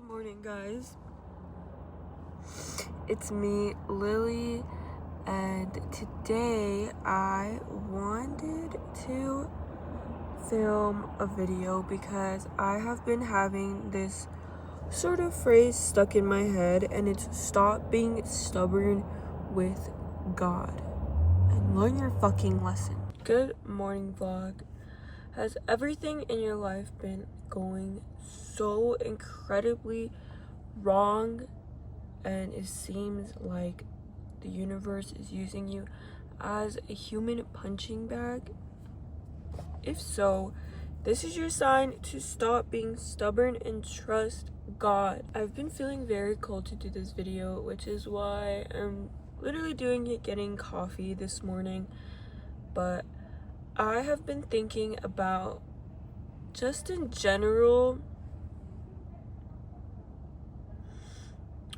morning, guys. It's me, Lily, and today I wanted to film a video because I have been having this sort of phrase stuck in my head, and it's stop being stubborn with God and learn your fucking lesson. Good morning, vlog. Has everything in your life been going so incredibly wrong, and it seems like the universe is using you as a human punching bag? If so, this is your sign to stop being stubborn and trust God. I've been feeling very called to do this video, which is why I'm literally doing it getting coffee this morning. But I have been thinking about, just in general,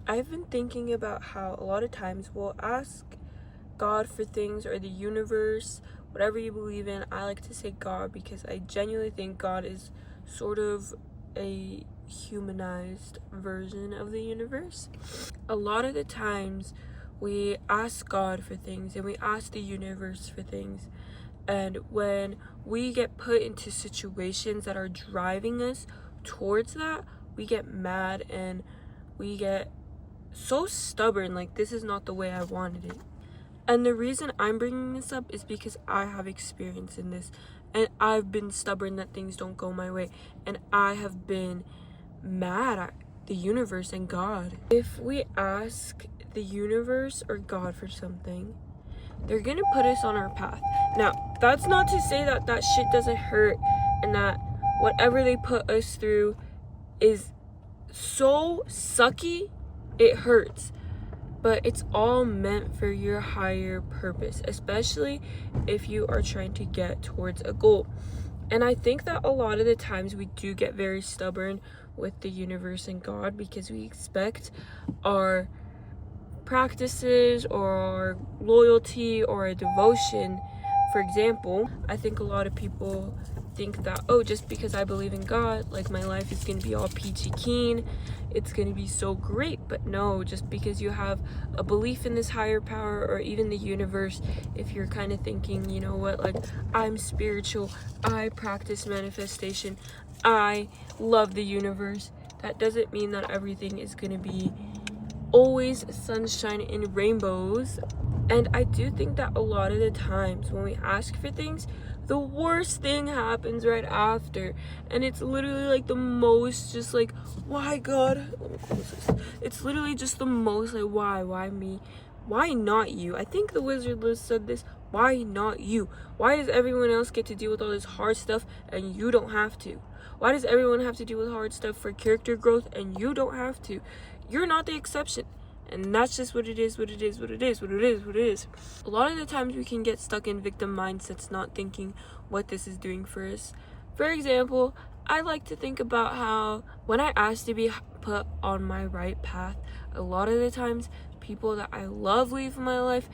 I've been thinking about how a lot of times we'll ask God for things, or the universe, whatever you believe in. I like to say God because I genuinely think God is sort of a humanized version of the universe. A lot of the times we ask God for things and we ask the universe for things, and when we get put into situations that are driving us towards that, we get mad and we get so stubborn, like this is not the way I wanted it. And the reason I'm bringing this up is because I have experience in this, and I've been stubborn that things don't go my way, and I have been mad at the universe and God. If we ask the universe or God for something, they're gonna put us on our path. Now, that's not to say that that shit doesn't hurt and that whatever they put us through is so sucky, it hurts. But it's all meant for your higher purpose, especially if you are trying to get towards a goal. And I think that a lot of the times we do get very stubborn with the universe and God because we expect our practices or our loyalty or a devotion. For example, I think a lot of people think that, oh, just because I believe in God, like my life is going to be all peachy keen, it's going to be so great. But no, just because you have a belief in this higher power or even the universe, if you're kind of thinking, you know what, like I'm spiritual, I practice manifestation, I love the universe, that doesn't mean that everything is going to be always sunshine and rainbows. And I do think that a lot of the times when we ask for things, the worst thing happens right after, and it's literally like the most just like, why God? Let me close this. It's literally just the most like, why me? Why not you? I think the Wizard List said this. Why not you? Why does everyone else get to deal with all this hard stuff and you don't have to? Why does everyone have to deal with hard stuff for character growth and you don't have to? You're not the exception. And that's just what it is. A lot of the times we can get stuck in victim mindsets, not thinking what this is doing for us. For example, I like to think about how when I ask to be put on my right path, a lot of the times people that I love leave my life,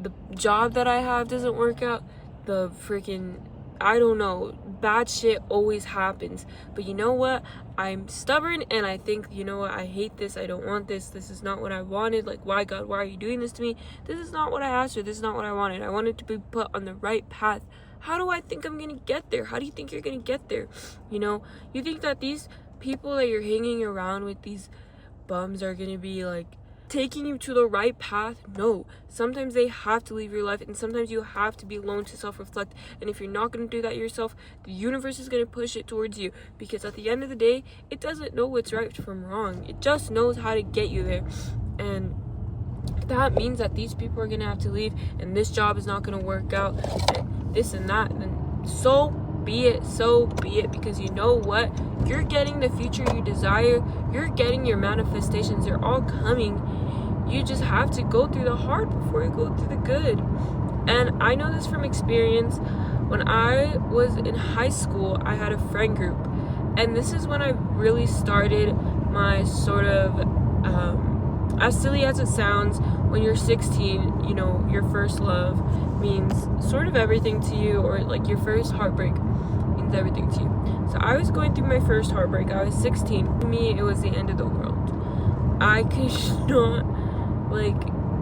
the job that I have doesn't work out, the freaking, I don't know, bad shit always happens. But you know what? I'm stubborn and I think, you know what, I hate this, I don't want this, this is not what I wanted. Like, why God, why are you doing this to me? This is not what I asked for, this is not what I wanted. I wanted to be put on the right path. How do I think I'm gonna get there? How do you think you're gonna get there? You know, you think that these people that you're hanging around with, these bums, are gonna be like taking you to the right path? No. Sometimes they have to leave your life, and sometimes you have to be alone to self-reflect. And if you're not going to do that yourself, the universe is going to push it towards you, because at the end of the day, it doesn't know what's right from wrong. It just knows how to get you there. And that means that these people are going to have to leave, and this job is not going to work out, and this and that, and so be it, because you know what, you're getting the future you desire, you're getting your manifestations, they're all coming. You just have to go through the hard before you go through the good. And I know this from experience. When I was in high school, I had a friend group, and this is when I really started my sort of as silly as it sounds, when you're 16, you know, your first love means sort of everything to you, or like your first heartbreak means explains everything to you. So I was going through my first heartbreak. I was 16. To me, it was the end of the world. I could not like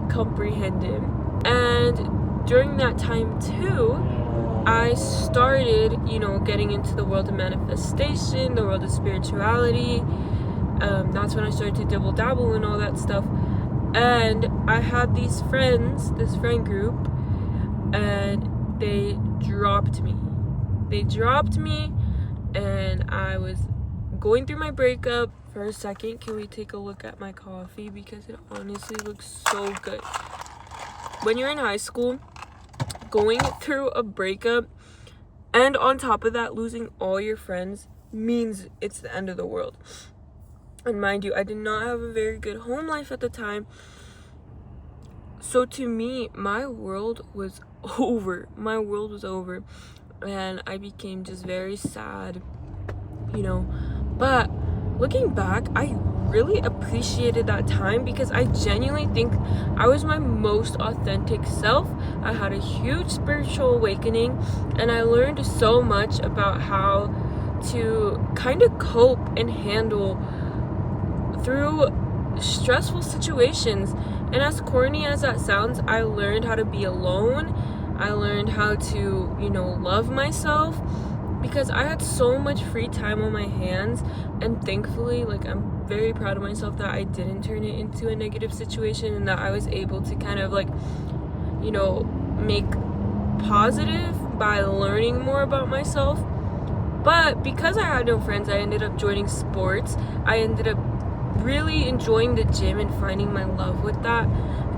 comprehend it. And during that time too, I started, getting into the world of manifestation, the world of spirituality. That's when I started to dabble and all that stuff. And I had these friends, this friend group, and they dropped me. And I was going through my breakup. For a second, can we take a look at my coffee? Because it honestly looks so good. When you're in high school, going through a breakup, and on top of that, losing all your friends means it's the end of the world. And mind you, I did not have a very good home life at the time. So to me, my world was over. And I became just very sad, But looking back, I really appreciated that time because I genuinely think I was my most authentic self. I had a huge spiritual awakening, and I learned so much about how to kind of cope and handle through stressful situations. And as corny as that sounds, I learned how to be alone. I learned how to, love myself, because I had so much free time on my hands. And thankfully, I'm very proud of myself that I didn't turn it into a negative situation, and that I was able to kind of make positive by learning more about myself. But because I had no friends, I ended up joining sports. I ended up really enjoying the gym and finding my love with that.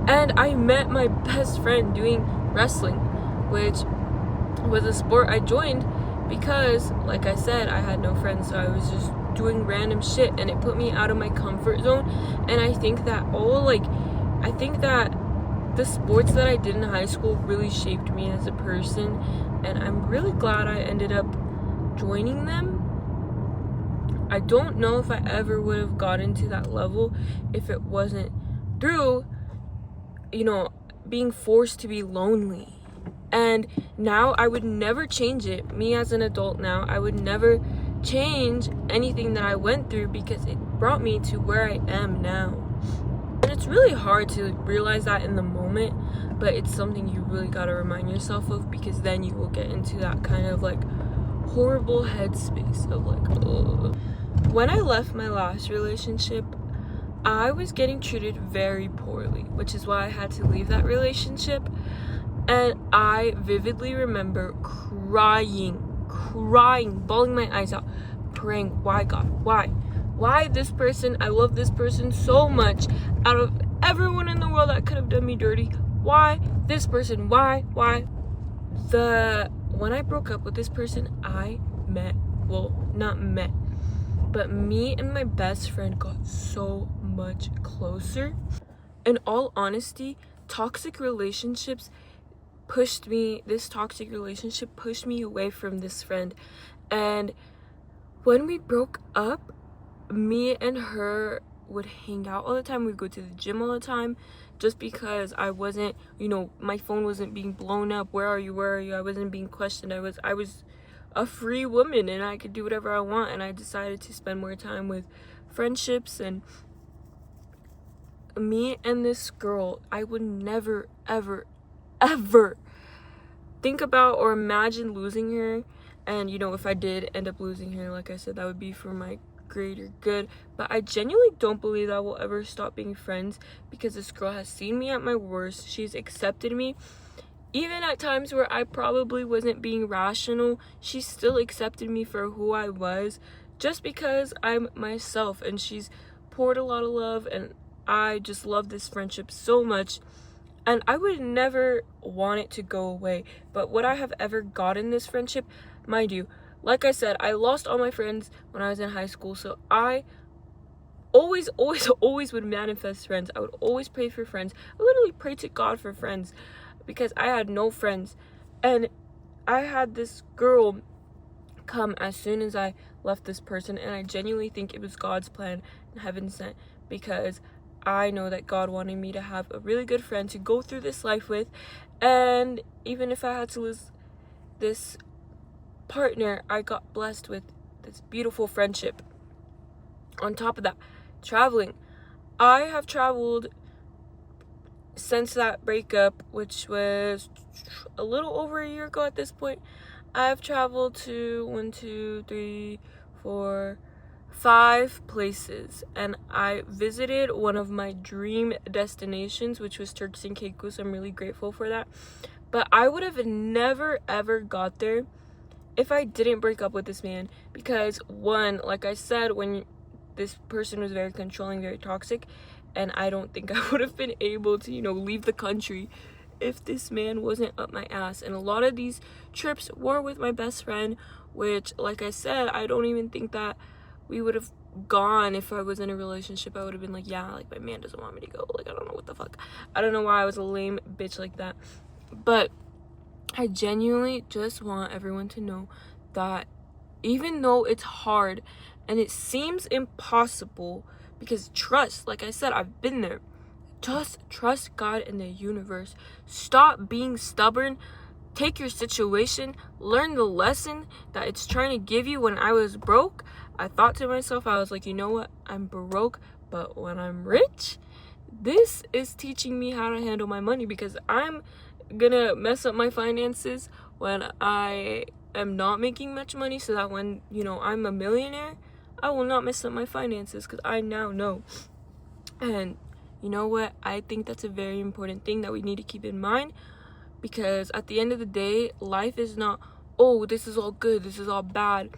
And I met my best friend doing wrestling, which was a sport I joined because, like I said, I had no friends, so I was just doing random shit, and it put me out of my comfort zone. And I think that the sports that I did in high school really shaped me as a person, and I'm really glad I ended up joining them. I don't know if I ever would have gotten to that level if it wasn't through, being forced to be lonely. And now I would never change it. Me as an adult now, I would never change anything that I went through because it brought me to where I am now. And it's really hard to realize that in the moment, but it's something you really got to remind yourself of, because then you will get into that kind of horrible headspace of ugh. When I left my last relationship, I was getting treated very poorly, which is why I had to leave that relationship. And I vividly remember crying, bawling my eyes out, praying, why God, why this person? I love this person so much. Out of everyone in the world that could have done me dirty, why this person? Why? When I broke up with this person, but me and my best friend got so much closer. In all honesty, toxic relationships pushed me away from this friend. And when we broke up, me and her would hang out all the time. We'd go to the gym all the time, just because I wasn't, my phone wasn't being blown up. Where are you? I wasn't being questioned. I was a free woman, and I could do whatever I want. And I decided to spend more time with friendships. And me and this girl, I would never, ever, ever think about or imagine losing her. And if I did end up losing her, like I said, that would be for my greater good. But I genuinely don't believe that we'll ever stop being friends, because this girl has seen me at my worst. She's accepted me. Even at times where I probably wasn't being rational, she still accepted me for who I was, just because I'm myself. And she's poured a lot of love, and I just love this friendship so much. And I would never want it to go away. But would I have ever gotten this friendship? Mind you, like I said, I lost all my friends when I was in high school. So I always would manifest friends. I would always pray for friends. I literally prayed to God for friends, because I had no friends. And I had this girl come as soon as I left this person. And I genuinely think it was God's plan and heaven sent, because I know that God wanted me to have a really good friend to go through this life with. And even if I had to lose this partner, I got blessed with this beautiful friendship. On top of that, traveling. I have traveled since that breakup, which was a little over a year ago at this point. I've traveled to 5 places, and I visited one of my dream destinations, which was Turks and Caicos. I'm really grateful for that. But I would have never ever got there if I didn't break up with this man, because one, like I said, when this person was very controlling, very toxic, and I don't think I would have been able to, leave the country if this man wasn't up my ass. And a lot of these trips were with my best friend, which, like I said, I don't even think that we would have gone if I was in a relationship. I would have been like, yeah, like, my man doesn't want me to go. Like, I don't know what the fuck. I don't know why I was a lame bitch like that. But I genuinely just want everyone to know that even though it's hard and it seems impossible, because trust, like I said, I've been there. Just trust God and the universe. Stop being stubborn. Take your situation, learn the lesson that it's trying to give you. When I was broke, I thought to myself, I was like, you know what? I'm broke, but when I'm rich, this is teaching me how to handle my money, because I'm gonna mess up my finances when I am not making much money, so that when, I'm a millionaire, I will not mess up my finances, because I now know. And you know what? I think that's a very important thing that we need to keep in mind, because at the end of the day, life is not, oh, this is all good, this is all bad.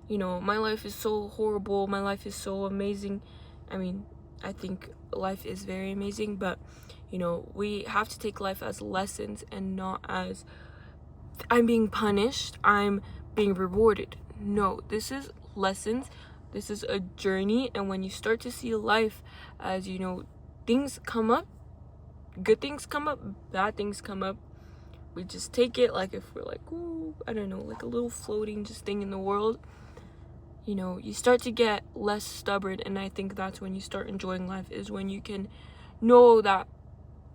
My life is so horrible, my life is so amazing. I mean, I think life is very amazing, but we have to take life as lessons and not as I'm being punished, I'm being rewarded. No, this is lessons. This is a journey. And when you start to see life as, things come up, good things come up, bad things come up, we just take it like if we're like, ooh, I don't know, like a little floating just thing in the world. You start to get less stubborn, and I think that's when you start enjoying life, is when you can know that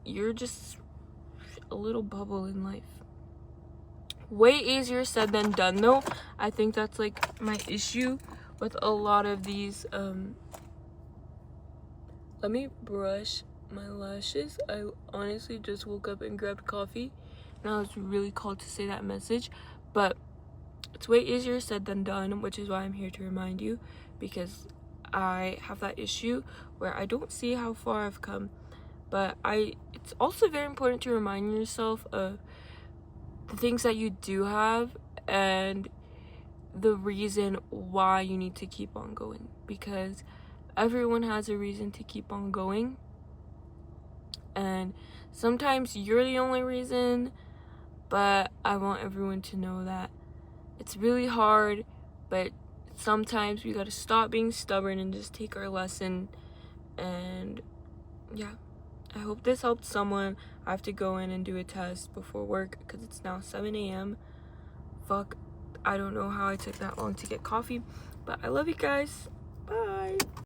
you're just a little bubble in life. Way easier said than done, though. I think that's like my issue with a lot of these. Let me brush my lashes. I honestly just woke up and grabbed coffee, and I was really called to say that message, but it's way easier said than done, which is why I'm here to remind you, because I have that issue where I don't see how far I've come. But it's also very important to remind yourself of the things that you do have and the reason why you need to keep on going, because everyone has a reason to keep on going, and sometimes you're the only reason. But I want everyone to know that it's really hard, but sometimes we gotta stop being stubborn and just take our lesson. And yeah, I hope this helped someone. I have to go in and do a test before work because it's now 7 a.m. Fuck, I don't know how I took that long to get coffee, but I love you guys. Bye.